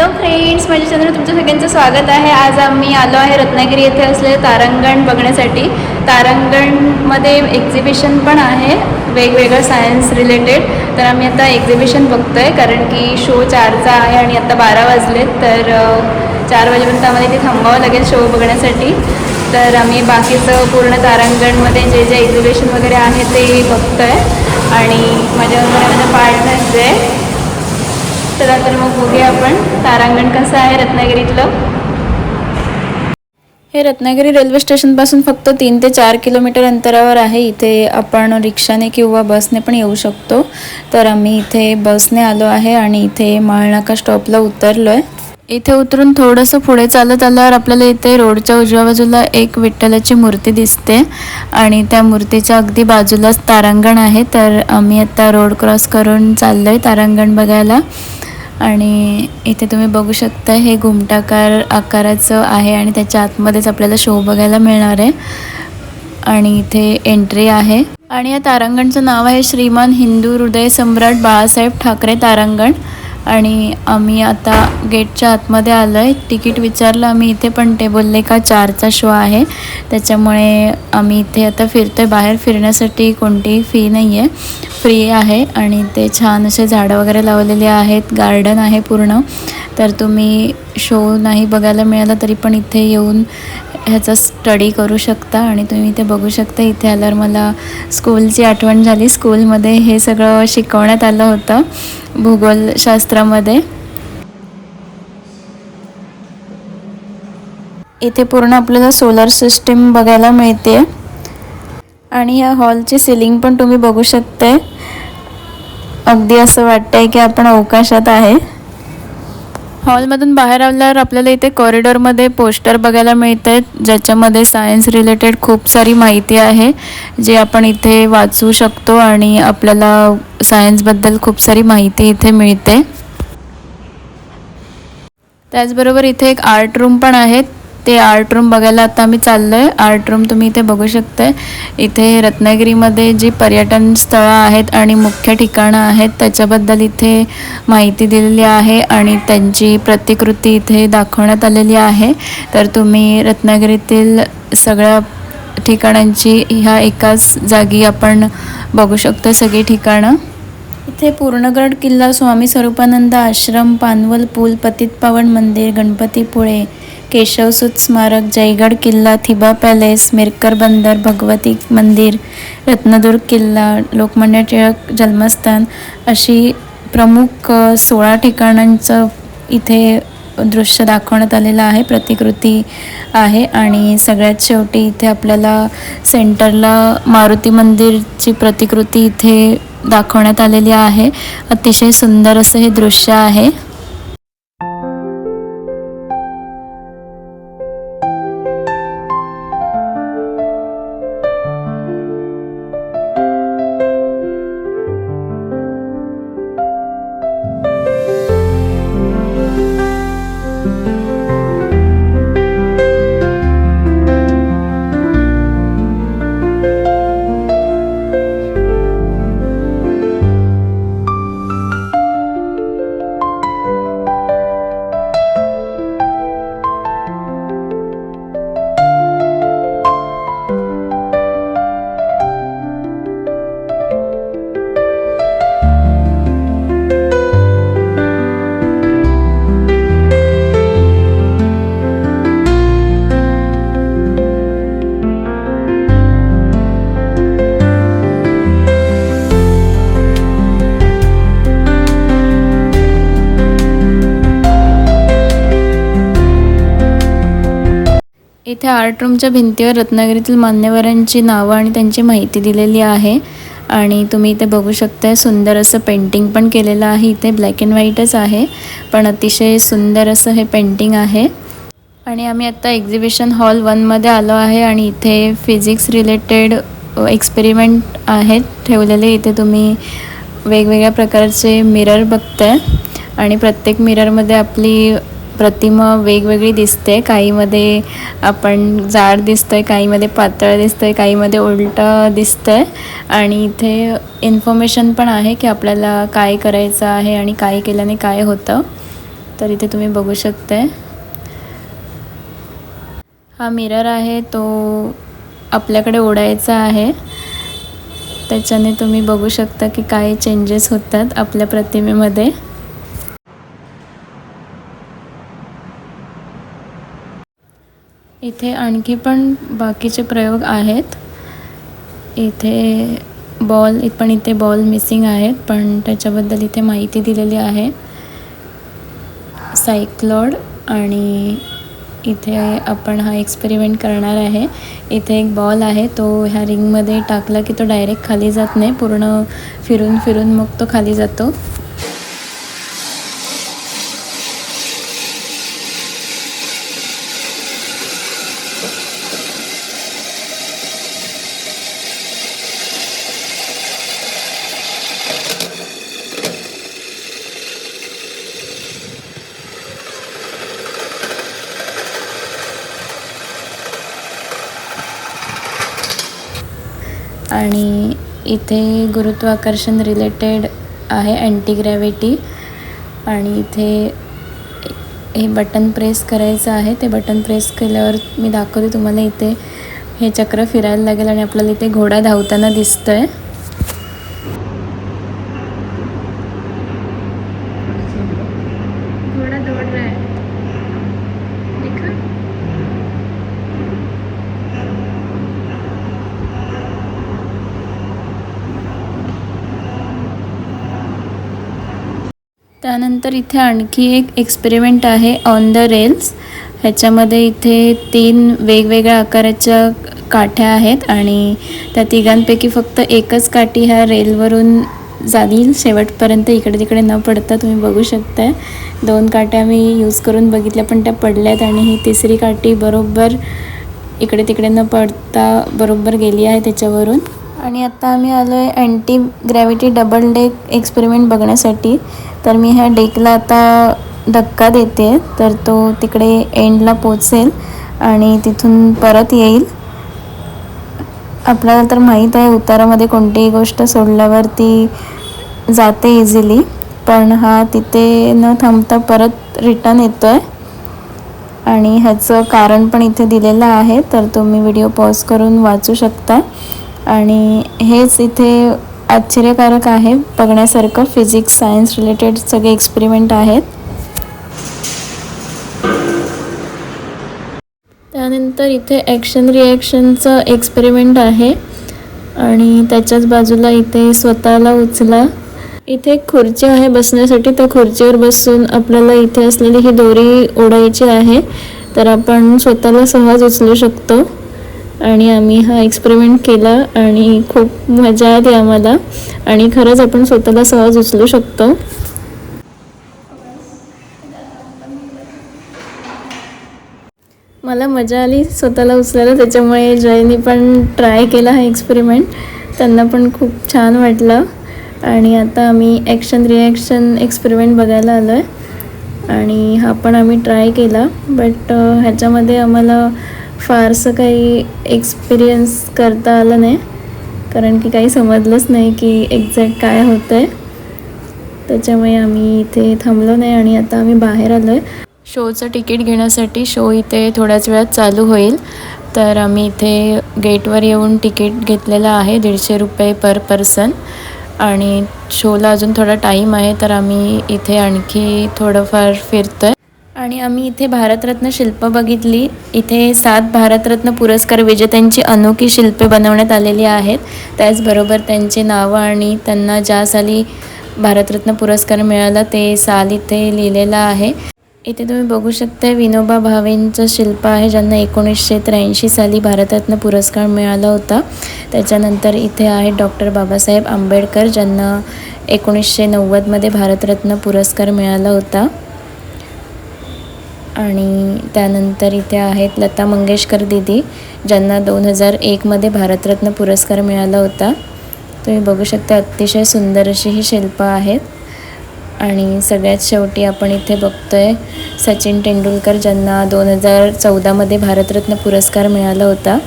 Hello friends, माझ्या चॅनलवर तुमचं सगळ्यांचं स्वागत आहे. आज आम्ही आलो आहे रत्नागिरी येथे असलेले तारांगण बघण्यासाठी. तारांगणमध्ये एक्झिबिशन पण आहे वेगवेगळं सायन्स रिलेटेड. तर आम्ही आता एक्झिबिशन बघतो आहे कारण की शो 4चा आहे आणि आता 12 वाजलेत. तर 4 वाजेपर्यंत आम्हाला इथे थांबावं लागेल शो बघण्यासाठी. तर आम्ही बाकीचं पूर्ण तारांगणमध्ये जे जे एक्झिबिशन वगैरे आहे ते बघतो आहे आणि माझ्या पार्टनर्स आहे. चला तर मग बघूया आपण तारांगण कसं आहे रत्नागिरीतलं. हे रत्नागिरी रेल्वे स्टेशनपासून फक्त 3 ते 4 किलोमीटर अंतरावर आहे. इथे आपण रिक्षाने किंवा बसने पण येऊ शकतो. तर आम्ही इथे बसने आलो आहे आणि इथे माळनाका स्टॉपला उतरलो आहे. इथे उतरून थोडंसं पुढे चालत आल्यावर आपल्याला इथे रोडच्या उजव्या बाजूला एक विठ्ठलाची मूर्ती दिसते आणि त्या मूर्तीच्या अगदी बाजूलाच तारांगण आहे. तर आम्ही आता रोड क्रॉस करून चाललो आहे तारांगण बघायला. आणि इथे तुम्ही बघू शकता हे घुमटाकार आकाराचं आहे आणि त्याच्या आतमध्येच आपल्याला शो बघायला मिळणार आहे. आणि इथे एंट्री आहे आणि या तारांगणचं नाव आहे श्रीमान हिंदू हृदय सम्राट बाळासाहेब ठाकरे तारांगण. आणि आम्ही आता गेटच्या आतमध्ये आलो आहे. तिकीट विचारलं आम्ही इथे, पण ते बोलले का 4चा शो आहे, त्याच्यामुळे आम्ही इथे आता फिरतो आहे. बाहेर फिरण्यासाठी कोणतीही फी नाही आहे, फ्री आहे. आणि ते छान असे झाडं वगैरे लावलेले आहेत, गार्डन आहे पूर्ण. तर तुम्ही शो नाही बघायला मिळाला तरी पण इथे येऊन ह्याचा स्टडी करू शकता. आणि तुम्ही इथे बघू शकता. इथे आल्यावर मला स्कूलची आठवण झाली. स्कूलमध्ये हे सगळं शिकवण्यात आलं होतं भूगोलशास्त्रामध्ये. इथे पूर्ण आपल्याला सोलर सिस्टीम बघायला मिळते आणि या हॉलची सिलिंग पण तुम्ही बघू शकता. अगदी असं वाटतंय की आपण अवकाशात आहे. हॉलमधून बाहेर आल्यावर आपल्याला इथे कॉरिडॉरमध्ये पोस्टर बघायला मिळत आहेत, ज्याच्यामध्ये सायन्स रिलेटेड खूप सारी माहिती आहे जी आपण इथे वाचू शकतो आणि आपल्याला सायन्सबद्दल खूप सारी माहिती इथे मिळते. त्याचबरोबर इथे एक आर्ट रूम पण आहे. ते आर्ट रूम बघायला आता आम्ही चाललो आहे. आर्ट रूम तुम्ही इथे बघू शकता. इथे रत्नागिरीमध्ये जी पर्यटन स्थळं आहेत आणि मुख्य ठिकाणं आहेत त्याच्याबद्दल इथे माहिती दिलेली आहे आणि त्यांची प्रतिकृती इथे दाखवण्यात आलेली आहे. तर तुम्ही रत्नागिरीतील सगळ्या ठिकाणांची ह्या एकाच जागी आपण बघू शकतो सगळी ठिकाणं. इथे पूर्णगड किल्ला, स्वामी स्वरूपानंद आश्रम, पानवल पूल, पतितपावन मंदिर, गणपतीपुळे, केशवसूत स्मारक, जयगड किल्ला, थिबा पॅलेस, मिरकर बंदर, भगवती मंदिर, रत्नदुर्ग किल्ला, लोकमान्य टिळक जन्मस्थान अशी प्रमुख 16 ठिकाणांचं इथे दृश्य दाखवण्यात आलेलं आहे, प्रतिकृती आहे. आणि सगळ्यात शेवटी इथे आपल्याला सेंटरला मारुती मंदिरची प्रतिकृती इथे दाखवण्यात आलेली आहे. अतिशय सुंदर असं हे दृश्य आहे. इथे आर्ट रूमच्या भिंतीवर रत्नागिरीतील मान्यवरांची नावं आणि त्यांची माहिती दिलेली आहे. आणि तुम्ही इथे बघू शकता सुंदर असं पेंटिंग पण केलेलं आहे. इथे ब्लॅक अँड व्हाईटच आहे पण अतिशय सुंदर असं हे पेंटिंग आहे. आणि आम्ही आता एक्झिबिशन हॉल 1मध्ये आलो आहे आणि इथे फिजिक्स रिलेटेड एक्सपेरिमेंट आहेत ठेवलेले. इथे तुम्ही वेगवेगळ्या प्रकारचे मिरर बघताय आणि प्रत्येक मिररमध्ये आपली प्रतिमा वेगवेगळी दिसते. काहीमध्ये आपण जाड दिसतोय, काहीमध्ये पातळ दिसतोय, काहीमध्ये उलटं दिसतंय. आणि इथे इन्फॉर्मेशन पण आहे की आपल्याला काय करायचं आहे आणि काय केल्याने काय होतं. तर इथे तुम्ही बघू शकताय. हा मिरर आहे तो आपल्याकडे ओढायचा आहे. त्याच्याने तुम्ही बघू शकता की काय चेंजेस होतात आपल्या प्रतिमेमध्ये. इथे आणखी पण बाकीचे प्रयोग आहेत. इथे बॉल मिसिंग आहेत, पण त्याच्याबद्दल इथे माहिती दिलेली आहे. सायक्लॉड आणि इथे आपण हा एक्सपेरिमेंट करणार आहे. इथे एक बॉल आहे, तो ह्या रिंगमध्ये टाकला की तो डायरेक्ट खाली जात नाही, पूर्ण फिरून फिरून मग तो खाली जातो. आणि इथे गुरुत्वाकर्षण रिलेटेड आहे, अँटी ग्रॅव्हिटी. आणि इथे हे बटन प्रेस करायचं आहे. ते बटन प्रेस केल्यावर मी दाखवते तुम्हाला. इथे हे चक्र फिरायला लागेल आणि आपल्याला इथे घोडा धावताना दिसतोय. घोडा दौड़ रहा है, देखा? त्यानंतर इथे आणखी एक एक्सपेरिमेंट आहे, ऑन द रेल्स. ह्याच्यामध्ये इथे 3 वेगवेगळ्या आकाराच्या काठ्या आहेत आणि त्या तिघांपैकी फक्त एकच काठी ह्या रेलवरून जाईल शेवटपर्यंत, इकडे तिकडे न पडता. तुम्ही बघू शकताय 2 काठ्या मी यूज करून बघितल्या पण त्या पडल्यात आणि ही तिसरी काठी बरोबर इकडे तिकडे न पडता बरोबर गेली आहे त्याच्यावरून. आणि आता आम्ही आलो आहे anti gravity double deck experiment बघण्यासाठी. तर मी ह्या डेकला आता धक्का देते, तर तो तिकडे एंडला पोचेल आणि तिथून परत येईल. आपल्याला तर माहीत आहे उतारामध्ये कोणतीही गोष्ट सोडल्यावर ती जाते इझिली, पण हा तिथे न थांबता परत रिटर्न येतो आहे. आणि ह्याचं कारण पण इथे दिलेलं आहे, तर तुम्ही व्हिडिओ पॉज करून वाचू शकता. आणि हेच इथे आश्चर्यकारक आहे बघण्यासारखं. फिजिक्स सायन्स रिलेटेड सगळे एक्सपेरिमेंट आहेत. त्यानंतर इथे ॲक्शन रिॲक्शनचं एक्सपेरिमेंट आहे आणि त्याच्याच बाजूला इथे स्वतःला उचला. इथे एक खुर्ची आहे बसण्यासाठी. त्या खुर्चीवर बसून आपल्याला इथे असलेली ही दोरी ओढायची आहे, तर आपण स्वतःला सहज उचलू शकतो. आणि आम्ही हा एक्सपेरिमेंट केला आणि खूप मजा आली आम्हाला. आणि खरंच आपण स्वतःला सहज उचलू शकतो. मला मजा आली स्वतःला उचलायला, त्याच्यामुळे जयनी पण ट्राय केला हा एक्सपेरिमेंट. त्यांना पण खूप छान वाटलं. आणि आता आम्ही ॲक्शन रिॲक्शन एक्सपेरिमेंट बघायला आलो आहे आणि हा पण आम्ही ट्राय केला. बट ह्याच्यामध्ये आम्हाला फारसं काही एक्सपिरियन्स करता आलं नाही, कारण की काही समजलंच नाही की एक्झॅक्ट काय होतं आहे. त्याच्यामुळे आम्ही इथे थांबलो नाही आणि आता आम्ही बाहेर आलो आहे शोचं तिकीट घेण्यासाठी. शो इथे थोड्याच वेळात चालू होईल, तर आम्ही इथे गेटवर येऊन तिकीट घेतलेलं आहे 150 रुपये पर पर्सन. आणि शोला अजून थोडा टाईम आहे, तर आम्ही इथे आणखी थोडंफार फिरतो आहे. आणि आम्ही इथे भारतरत्न शिल्प बघितली. इथे 7 भारतरत्न पुरस्कार विजेत्यांची अनोखी शिल्पे बनवण्यात आलेली आहेत. त्याचबरोबर त्यांचे नावं आणि त्यांना ज्या साली भारतरत्न पुरस्कार मिळाला ते साल इथे लिहिलेलं आहे. इथे तुम्ही बघू शकता विनोबा भावेंचं शिल्प आहे, ज्यांना 1983 साली भारतरत्न पुरस्कार मिळाला होता. त्याच्यानंतर इथे आहे डॉक्टर बाबासाहेब आंबेडकर, ज्यांना 1990मध्ये भारतरत्न पुरस्कार मिळाला होता. आणि त्यानंतर इथे आहेत लता मंगेशकर दीदी, ज्यांना 2001मध्ये भारतरत्न पुरस्कार मिळाला होता. तुम्ही बघू शकता अतिशय सुंदर अशी ही शिल्पं आहेत. आणि सगळ्यात शेवटी आपण इथे बघतोय सचिन तेंडुलकर, ज्यांना 2014मध्ये भारतरत्न पुरस्कार मिळाला होता.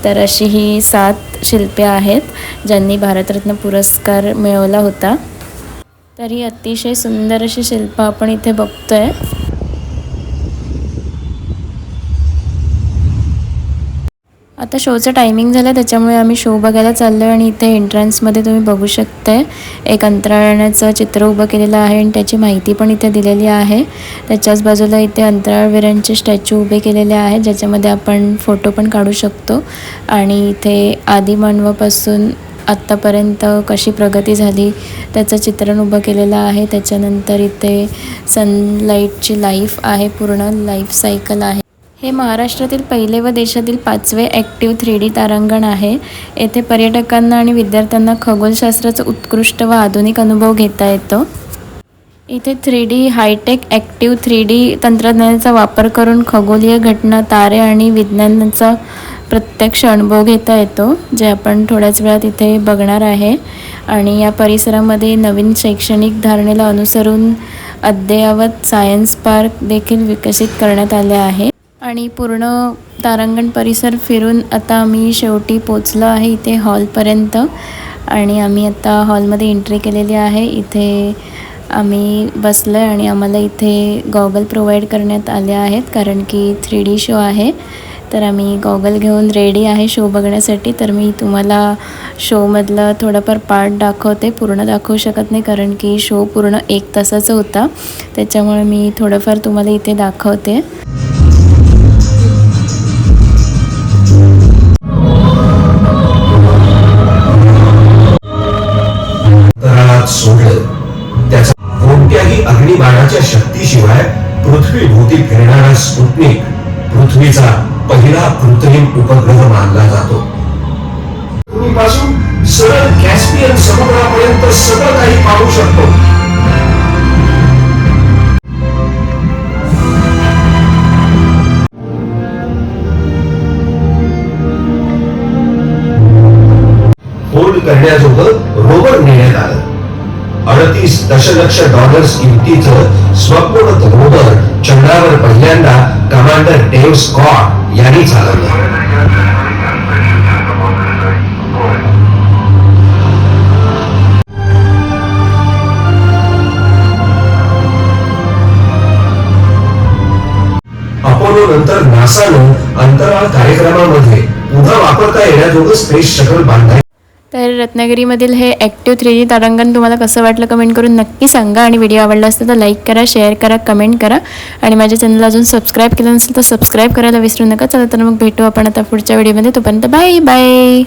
तर अशी ही 7 शिल्पे आहेत ज्यांनी भारतरत्न पुरस्कार मिळवला होता. तर ही अतिशय सुंदर अशी शिल्पं आपण इथे बघतोय. आता शोचं टायमिंग झालं त्याच्यामुळे आम्ही शो बघायला चाललो आहे आणि इथे एंट्रन्समध्ये तुम्ही बघू शकताय एक अंतराळाचं चित्र उभं केलेलं आहे आणि त्याची माहिती पण इथे दिलेली आहे. त्याच्याच बाजूला इथे अंतराळवीरांचे स्टॅच्यू उभे केलेले आहेत ज्याच्यामध्ये आपण फोटो पण काढू शकतो आणि इथे आदिमानवापासून आत्तापर्यंत कशी प्रगती झाली त्याचं चित्रण उभं केलेलं आहे. त्याच्यानंतर इथे सनलाईटची लाईफ आहे, पूर्ण लाईफ सायकल आहे. हे महाराष्ट्रातील पहिले व देशातील 5वे ॲक्टिव्ह 3D तारांगण आहे. येथे पर्यटकांना आणि विद्यार्थ्यांना खगोलशास्त्राचा उत्कृष्ट व आधुनिक अनुभव घेता येतो. इथे 3D हायटेक ॲक्टिव्ह 3D तंत्रज्ञानाचा वापर करून खगोलीय घटना, तारे आणि विज्ञानाचा प्रत्यक्ष अनुभव घेता येतो, जे आपण थोड्याच वेळात इथे बघणार आहे. आणि या परिसरामध्ये नवीन शैक्षणिक धारणेला अनुसरून अद्ययावत सायन्स पार्क देखील विकसित करण्यात आले आहे. आणि पूर्ण तारांगण परिसर फिरून आता आम्ही शेवटी पोचलो आहे इथे हॉलपर्यंत आणि आम्ही आता हॉलमध्ये एंट्री केलेली आहे. इथे आम्ही बसलो आहे आणि आम्हाला इथे गॉगल प्रोव्हाइड करण्यात आले आहेत कारण की 3D शो आहे. तर आम्ही गॉगल घेऊन रेडी आहे शो बघण्यासाठी. तर मी तुम्हाला शोमधलं थोडंफार पार्ट दाखवते, पूर्ण दाखवू शकत नाही कारण की शो पूर्ण 1 तासाचा होता, त्याच्यामुळे मी थोडंफार तुम्हाला इथे दाखवते. सोडलं त्याचा कोणत्याही अग्निबाणाच्या शक्तीशिवाय पृथ्वीभोवती फिरणारा स्पुटनिक पृथ्वीचा पहिला कृत्रिम उपग्रह मानला जातो. भूमीपासून सरळ कॅस्पियन समुद्रापर्यंत सगळं काही पाहू शकतो. होल्ड करण्याजोगं रोवर नेण्यात आलं. 38 दशलक्ष डॉलर्स किमतीचं स्वप्नवत रोवर चंद्रावर पहिल्यांदा कमांडर डेव्ह स्कॉट यांनी चालवलं. अपोलो नंतर नासानं अंतराळ कार्यक्रमामध्ये पुन्हा वापरता येण्याजोगं स्पेस शटल बांधलं. तर रत्नागिरीमधील हे ॲक्टिव्ह 3D तारांगण तुम्हाला कसं वाटलं कमेंट करून नक्की सांगा. आणि व्हिडिओ आवडला असेल तर लाईक करा, शेअर करा, कमेंट करा आणि माझ्या चॅनलला अजून सबस्क्राईब केलं नसेल तर सबस्क्राईब करायला विसरू नका. चला तर मग भेटू आपण आता पुढच्या व्हिडिओमध्ये. तोपर्यंत बाय बाय.